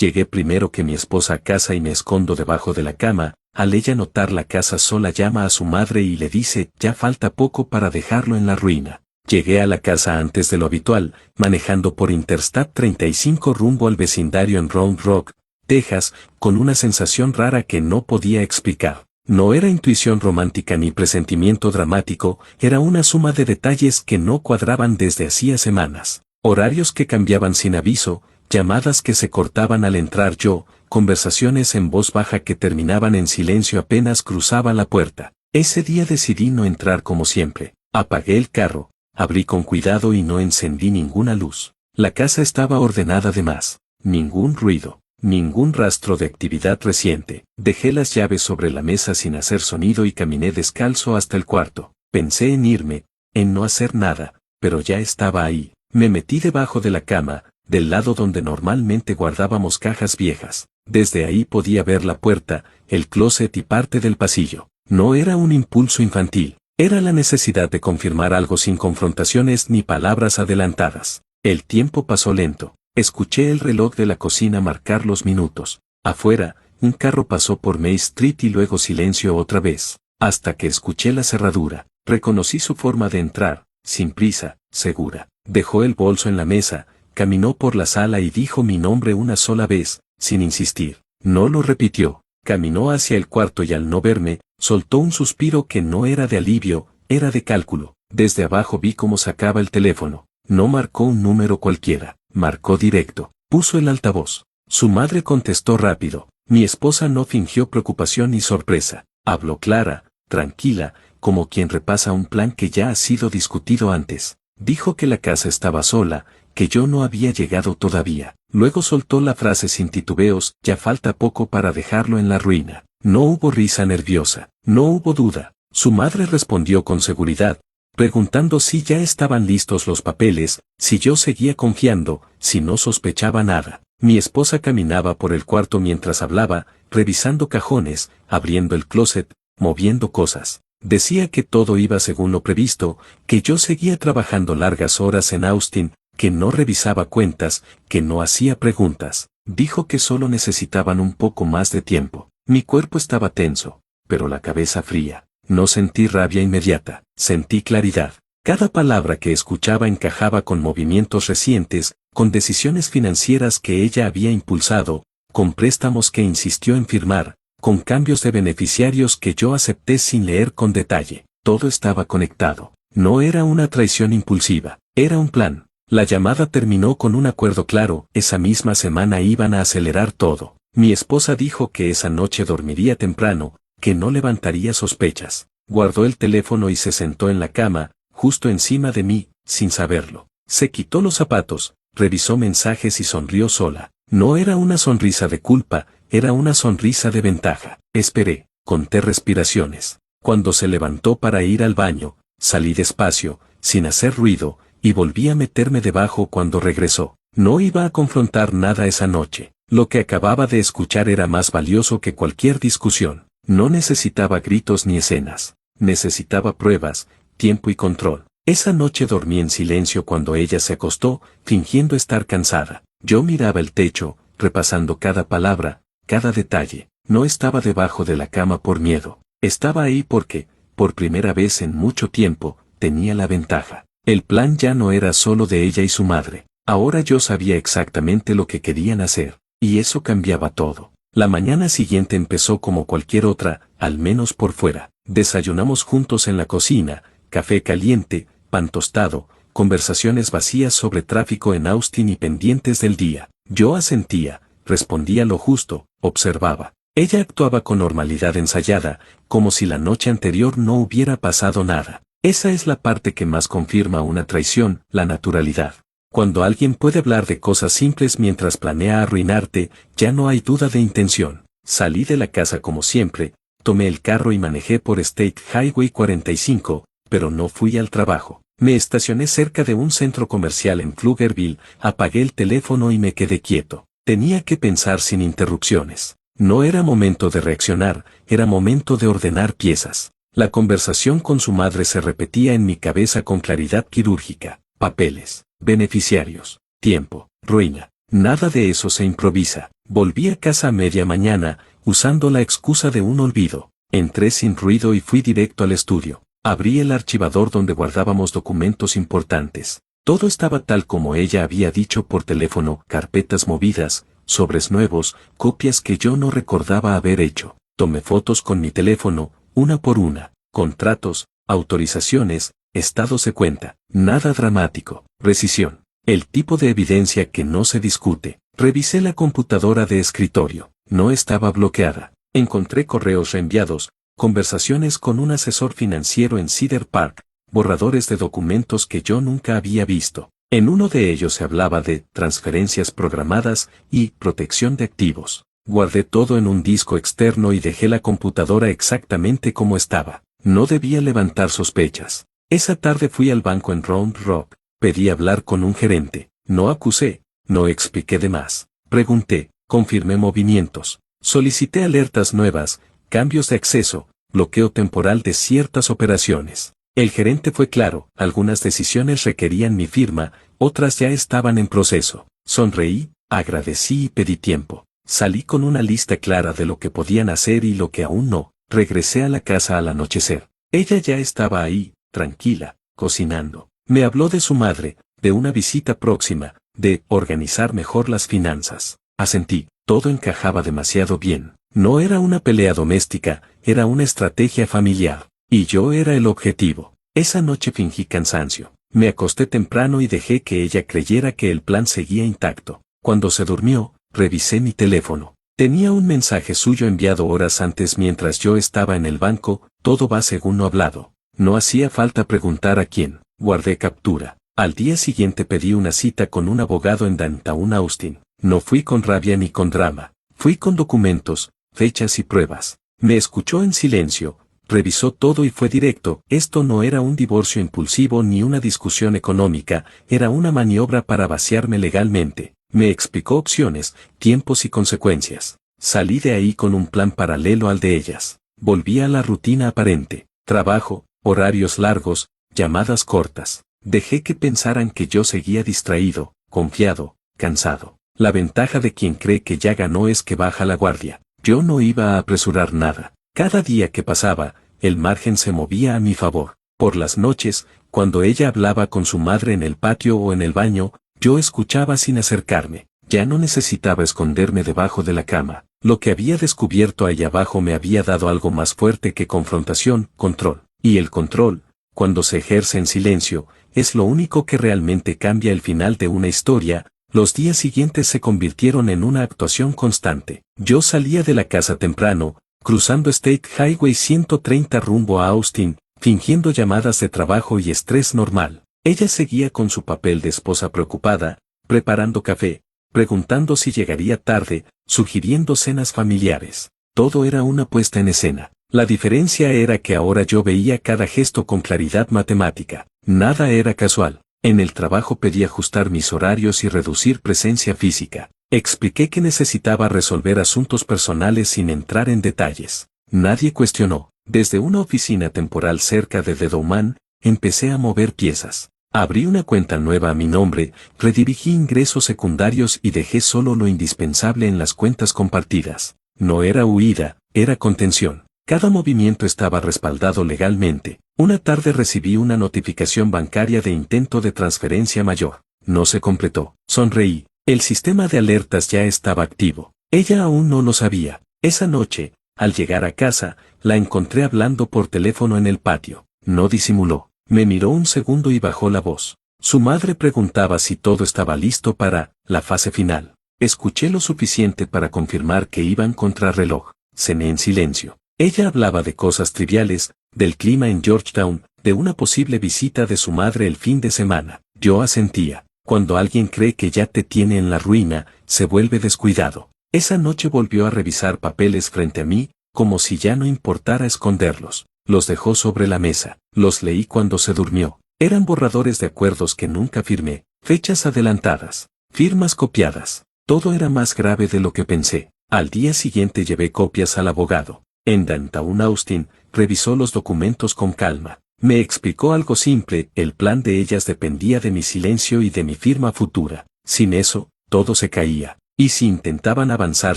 Llegué primero que mi esposa a casa y me escondo debajo de la cama. Al ella notar la casa sola llama a su madre y le dice, ya falta poco para dejarlo en la ruina. Llegué a la casa antes de lo habitual, manejando por Interstate 35 rumbo al vecindario en Round Rock, Texas, con una sensación rara que no podía explicar. No era intuición romántica ni presentimiento dramático, era una suma de detalles que no cuadraban desde hacía semanas. Horarios que cambiaban sin aviso, llamadas que se cortaban al entrar yo, conversaciones en voz baja que terminaban en silencio apenas cruzaba la puerta. Ese día decidí no entrar como siempre. Apagué el carro, abrí con cuidado y no encendí ninguna luz. La casa estaba ordenada de más. Ningún ruido. Ningún rastro de actividad reciente. Dejé las llaves sobre la mesa sin hacer sonido y caminé descalzo hasta el cuarto. Pensé en irme, en no hacer nada, pero ya estaba ahí. Me metí debajo de la cama, del lado donde normalmente guardábamos cajas viejas. Desde ahí podía ver la puerta, el closet y parte del pasillo. No era un impulso infantil, era la necesidad de confirmar algo sin confrontaciones ni palabras adelantadas. El tiempo pasó lento. Escuché el reloj de la cocina marcar los minutos. Afuera, un carro pasó por May Street y luego silencio otra vez, hasta que escuché la cerradura. Reconocí su forma de entrar, sin prisa, segura. Dejó el bolso en la mesa, caminó por la sala y dijo mi nombre una sola vez, sin insistir. No lo repitió. Caminó hacia el cuarto y al no verme, soltó un suspiro que no era de alivio, era de cálculo. Desde abajo vi cómo sacaba el teléfono. No marcó un número cualquiera. Marcó directo. Puso el altavoz. Su madre contestó rápido. Mi esposa no fingió preocupación ni sorpresa. Habló clara, tranquila, como quien repasa un plan que ya ha sido discutido antes. Dijo que la casa estaba sola, que yo no había llegado todavía. Luego soltó la frase sin titubeos, ya falta poco para dejarlo en la ruina. No hubo risa nerviosa. No hubo duda. Su madre respondió con seguridad, preguntando si ya estaban listos los papeles, si yo seguía confiando, si no sospechaba nada. Mi esposa caminaba por el cuarto mientras hablaba, revisando cajones, abriendo el closet, moviendo cosas. Decía que todo iba según lo previsto, que yo seguía trabajando largas horas en Austin, que no revisaba cuentas, que no hacía preguntas. Dijo que solo necesitaban un poco más de tiempo. Mi cuerpo estaba tenso, pero la cabeza fría. No sentí rabia inmediata, sentí claridad. Cada palabra que escuchaba encajaba con movimientos recientes, con decisiones financieras que ella había impulsado, con préstamos que insistió en firmar, con cambios de beneficiarios que yo acepté sin leer con detalle. Todo estaba conectado. No era una traición impulsiva, era un plan. La llamada terminó con un acuerdo claro, esa misma semana iban a acelerar todo. Mi esposa dijo que esa noche dormiría temprano, que no levantaría sospechas. Guardó el teléfono y se sentó en la cama, justo encima de mí, sin saberlo. Se quitó los zapatos, revisó mensajes y sonrió sola. No era una sonrisa de culpa, era una sonrisa de ventaja. Esperé, conté respiraciones. Cuando se levantó para ir al baño, salí despacio, sin hacer ruido, y volví a meterme debajo cuando regresó. No iba a confrontar nada esa noche. Lo que acababa de escuchar era más valioso que cualquier discusión. No necesitaba gritos ni escenas. Necesitaba pruebas, tiempo y control. Esa noche dormí en silencio cuando ella se acostó, fingiendo estar cansada. Yo miraba el techo, repasando cada palabra, cada detalle. No estaba debajo de la cama por miedo. Estaba ahí porque, por primera vez en mucho tiempo, tenía la ventaja. El plan ya no era solo de ella y su madre. Ahora yo sabía exactamente lo que querían hacer. Y eso cambiaba todo. La mañana siguiente empezó como cualquier otra, al menos por fuera. Desayunamos juntos en la cocina, café caliente, pan tostado, conversaciones vacías sobre tráfico en Austin y pendientes del día. Yo asentía, respondía lo justo, observaba. Ella actuaba con normalidad ensayada, como si la noche anterior no hubiera pasado nada. Esa es la parte que más confirma una traición, la naturalidad. Cuando alguien puede hablar de cosas simples mientras planea arruinarte, ya no hay duda de intención. Salí de la casa como siempre, tomé el carro y manejé por State Highway 45, pero no fui al trabajo. Me estacioné cerca de un centro comercial en Pflugerville, apagué el teléfono y me quedé quieto. Tenía que pensar sin interrupciones. No era momento de reaccionar, era momento de ordenar piezas. La conversación con su madre se repetía en mi cabeza con claridad quirúrgica. Papeles, beneficiarios, tiempo, ruina. Nada de eso se improvisa. Volví a casa a media mañana, usando la excusa de un olvido. Entré sin ruido y fui directo al estudio. Abrí el archivador donde guardábamos documentos importantes. Todo estaba tal como ella había dicho por teléfono, carpetas movidas, sobres nuevos, copias que yo no recordaba haber hecho. Tomé fotos con mi teléfono, una por una, contratos, autorizaciones, estados de cuenta, nada dramático, rescisión. El tipo de evidencia que no se discute. Revisé la computadora de escritorio, no estaba bloqueada. Encontré correos reenviados, conversaciones con un asesor financiero en Cedar Park, borradores de documentos que yo nunca había visto. En uno de ellos se hablaba de transferencias programadas y protección de activos. Guardé todo en un disco externo y dejé la computadora exactamente como estaba. No debía levantar sospechas. Esa tarde fui al banco en Round Rock, pedí hablar con un gerente. No acusé, no expliqué de más. Pregunté, confirmé movimientos, solicité alertas nuevas, cambios de acceso, bloqueo temporal de ciertas operaciones. El gerente fue claro, algunas decisiones requerían mi firma, otras ya estaban en proceso. Sonreí, agradecí y pedí tiempo. Salí con una lista clara de lo que podían hacer y lo que aún no. Regresé a la casa al anochecer. Ella ya estaba ahí, tranquila, cocinando. Me habló de su madre, de una visita próxima, de organizar mejor las finanzas. Asentí, todo encajaba demasiado bien. No era una pelea doméstica, era una estrategia familiar. Y yo era el objetivo. Esa noche fingí cansancio. Me acosté temprano y dejé que ella creyera que el plan seguía intacto. Cuando se durmió, revisé mi teléfono. Tenía un mensaje suyo enviado horas antes mientras yo estaba en el banco, todo va según lo hablado. No hacía falta preguntar a quién. Guardé captura. Al día siguiente pedí una cita con un abogado en Downtown Austin. No fui con rabia ni con drama. Fui con documentos, fechas y pruebas. Me escuchó en silencio. Revisó todo y fue directo. Esto no era un divorcio impulsivo ni una discusión económica, era una maniobra para vaciarme legalmente. Me explicó opciones, tiempos y consecuencias. Salí de ahí con un plan paralelo al de ellas. Volví a la rutina aparente. Trabajo, horarios largos, llamadas cortas. Dejé que pensaran que yo seguía distraído, confiado, cansado. La ventaja de quien cree que ya ganó es que baja la guardia. Yo no iba a apresurar nada. Cada día que pasaba, el margen se movía a mi favor. Por las noches, cuando ella hablaba con su madre en el patio o en el baño, yo escuchaba sin acercarme. Ya no necesitaba esconderme debajo de la cama. Lo que había descubierto allá abajo me había dado algo más fuerte que confrontación, control. Y el control, cuando se ejerce en silencio, es lo único que realmente cambia el final de una historia. Los días siguientes se convirtieron en una actuación constante. Yo salía de la casa temprano, cruzando State Highway 130 rumbo a Austin, fingiendo llamadas de trabajo y estrés normal. Ella seguía con su papel de esposa preocupada, preparando café, preguntando si llegaría tarde, sugiriendo cenas familiares. Todo era una puesta en escena. La diferencia era que ahora yo veía cada gesto con claridad matemática. Nada era casual. En el trabajo pedí ajustar mis horarios y reducir presencia física. Expliqué que necesitaba resolver asuntos personales sin entrar en detalles. Nadie cuestionó. Desde una oficina temporal cerca de Dedouman, empecé a mover piezas. Abrí una cuenta nueva a mi nombre, redirigí ingresos secundarios y dejé solo lo indispensable en las cuentas compartidas. No era huida, era contención. Cada movimiento estaba respaldado legalmente. Una tarde recibí una notificación bancaria de intento de transferencia mayor. No se completó. Sonreí. El sistema de alertas ya estaba activo. Ella aún no lo sabía. Esa noche, al llegar a casa, la encontré hablando por teléfono en el patio. No disimuló. Me miró un segundo y bajó la voz. Su madre preguntaba si todo estaba listo para la fase final. Escuché lo suficiente para confirmar que iban contrarreloj. Cené en silencio. Ella hablaba de cosas triviales, del clima en Georgetown, de una posible visita de su madre el fin de semana. Yo asentía. Cuando alguien cree que ya te tiene en la ruina, se vuelve descuidado. Esa noche volvió a revisar papeles frente a mí, como si ya no importara esconderlos. Los dejó sobre la mesa. Los leí cuando se durmió. Eran borradores de acuerdos que nunca firmé, fechas adelantadas, firmas copiadas. Todo era más grave de lo que pensé. Al día siguiente llevé copias al abogado. En Downtown Austin, revisó los documentos con calma. Me explicó algo simple, el plan de ellas dependía de mi silencio y de mi firma futura. Sin eso, todo se caía. y si intentaban avanzar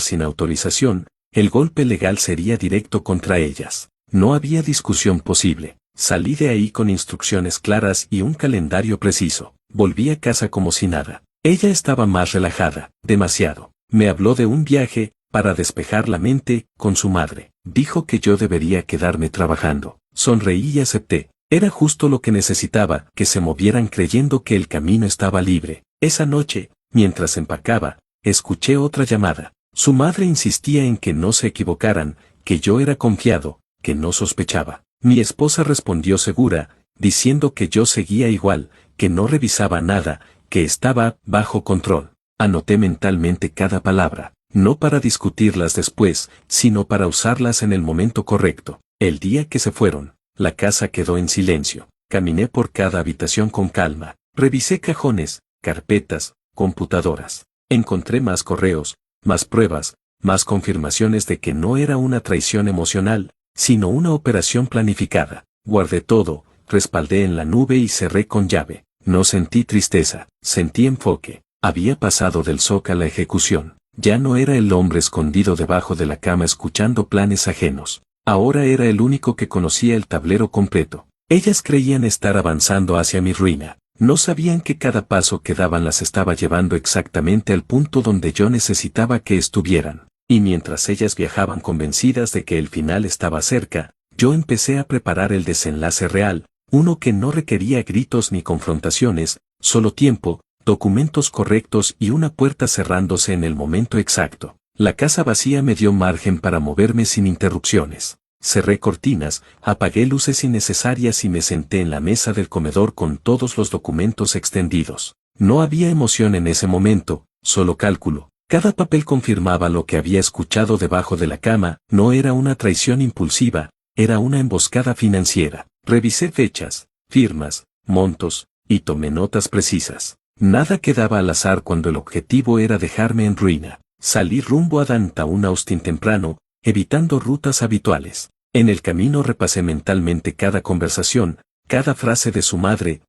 sin autorización, el golpe legal sería directo contra ellas. No había discusión posible. Salí de ahí con instrucciones claras y un calendario preciso. Volví a casa como si nada. Ella estaba más relajada, demasiado. Me habló de un viaje, para despejar la mente, con su madre. Dijo que yo debería quedarme trabajando. Sonreí y acepté. Era justo lo que necesitaba, que se movieran creyendo que el camino estaba libre. Esa noche, mientras empacaba, escuché otra llamada. Su madre insistía en que no se equivocaran, que yo era confiado, que no sospechaba. Mi esposa respondió segura, diciendo que yo seguía igual, que no revisaba nada, que estaba bajo control. Anoté mentalmente cada palabra, no para discutirlas después, sino para usarlas en el momento correcto. El día que se fueron, la casa quedó en silencio. Caminé por cada habitación con calma. Revisé cajones, carpetas, computadoras. Encontré más correos, más pruebas, más confirmaciones de que no era una traición emocional, sino una operación planificada. Guardé todo, respaldé en la nube y cerré con llave. No sentí tristeza, sentí enfoque. Había pasado del shock a la ejecución. Ya no era el hombre escondido debajo de la cama escuchando planes ajenos. Ahora era el único que conocía el tablero completo. Ellas creían estar avanzando hacia mi ruina. No sabían que cada paso que daban las estaba llevando exactamente al punto donde yo necesitaba que estuvieran. Y mientras ellas viajaban convencidas de que el final estaba cerca, yo empecé a preparar el desenlace real, uno que no requería gritos ni confrontaciones, solo tiempo, documentos correctos y una puerta cerrándose en el momento exacto. La casa vacía me dio margen para moverme sin interrupciones. Cerré cortinas, apagué luces innecesarias y me senté en la mesa del comedor con todos los documentos extendidos. No había emoción en ese momento, solo cálculo. Cada papel confirmaba lo que había escuchado debajo de la cama. No era una traición impulsiva, era una emboscada financiera. Revisé fechas, firmas, montos, y tomé notas precisas. Nada quedaba al azar cuando el objetivo era dejarme en ruina. Salí rumbo a Downtown Austin temprano, evitando rutas habituales. En el camino repasé mentalmente cada conversación, cada frase de su madre,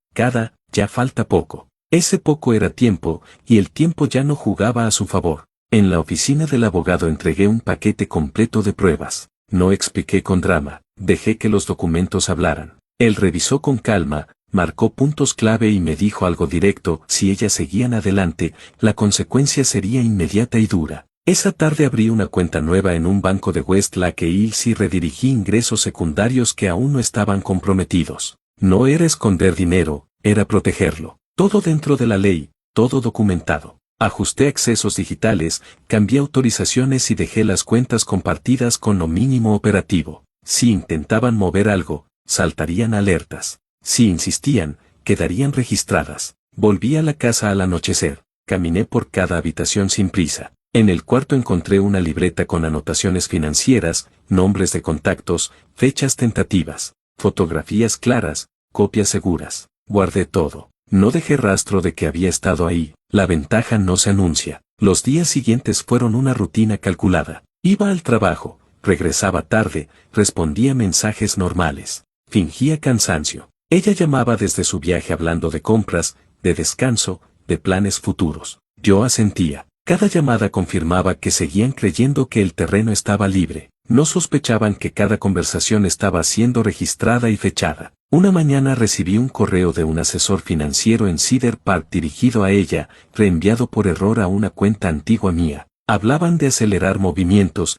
ya falta poco. Ese poco era tiempo, y el tiempo ya no jugaba a su favor. En la oficina del abogado entregué un paquete completo de pruebas. No expliqué con drama, dejé que los documentos hablaran. Él revisó con calma, marcó puntos clave y me dijo algo directo: si ellas seguían adelante, la consecuencia sería inmediata y dura. Esa tarde abrí una cuenta nueva en un banco de West Lake Hills y redirigí ingresos secundarios que aún no estaban comprometidos. No era esconder dinero, era protegerlo. Todo dentro de la ley, todo documentado. Ajusté accesos digitales, cambié autorizaciones y dejé las cuentas compartidas con lo mínimo operativo. Si intentaban mover algo, saltarían alertas. Si insistían, quedarían registradas. Volví a la casa al anochecer. Caminé por cada habitación sin prisa. En el cuarto encontré una libreta con anotaciones financieras, nombres de contactos, fechas tentativas, fotografías claras, copias seguras. Guardé todo. No dejé rastro de que había estado ahí. La ventaja no se anuncia. Los días siguientes fueron una rutina calculada. Iba al trabajo, regresaba tarde, respondía mensajes normales. Fingía cansancio. Ella llamaba desde su viaje hablando de compras, de descanso, de planes futuros. Yo asentía. Cada llamada confirmaba que seguían creyendo que el terreno estaba libre. No sospechaban que cada conversación estaba siendo registrada y fechada. Una mañana recibí un correo de un asesor financiero en Cedar Park dirigido a ella, reenviado por error a una cuenta antigua mía. Hablaban de acelerar movimientos,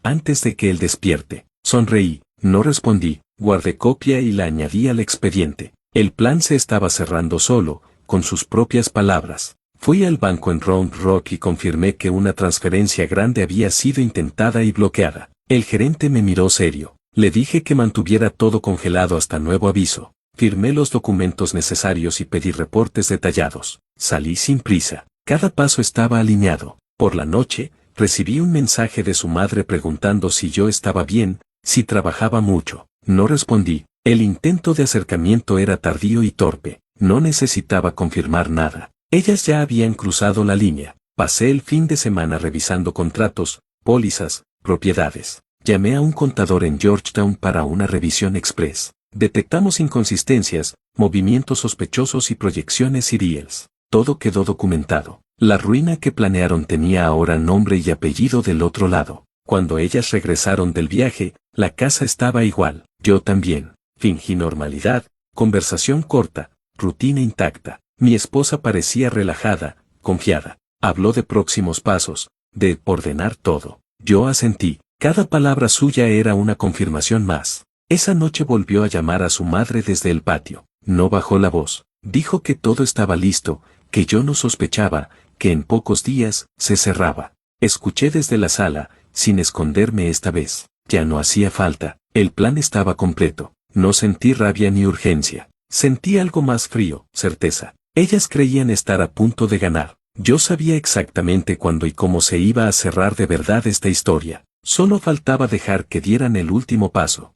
antes de que él despierte. Sonreí, no respondí, guardé copia y la añadí al expediente. El plan se estaba cerrando solo, con sus propias palabras. Fui al banco en Round Rock y confirmé que una transferencia grande había sido intentada y bloqueada. El gerente me miró serio. Le dije que mantuviera todo congelado hasta nuevo aviso. Firmé los documentos necesarios y pedí reportes detallados. Salí sin prisa. Cada paso estaba alineado. Por la noche, recibí un mensaje de su madre preguntando si yo estaba bien, si trabajaba mucho. No respondí. El intento de acercamiento era tardío y torpe. No necesitaba confirmar nada. Ellas ya habían cruzado la línea. Pasé el fin de semana revisando contratos, pólizas, propiedades. Llamé a un contador en Georgetown para una revisión express. Detectamos inconsistencias, movimientos sospechosos y proyecciones seriales. Todo quedó documentado. La ruina que planearon tenía ahora nombre y apellido del otro lado. Cuando ellas regresaron del viaje, la casa estaba igual, yo también. Fingí normalidad, conversación corta, rutina intacta. Mi esposa parecía relajada, confiada. Habló de próximos pasos, de ordenar todo. Yo asentí. Cada palabra suya era una confirmación más. Esa noche volvió a llamar a su madre desde el patio. No bajó la voz. Dijo que todo estaba listo, que yo no sospechaba, que en pocos días se cerraba. Escuché desde la sala, sin esconderme esta vez. Ya no hacía falta. El plan estaba completo. No sentí rabia ni urgencia. Sentí algo más frío, certeza. Ellas creían estar a punto de ganar. Yo sabía exactamente cuándo y cómo se iba a cerrar de verdad esta historia. Solo faltaba dejar que dieran el último paso.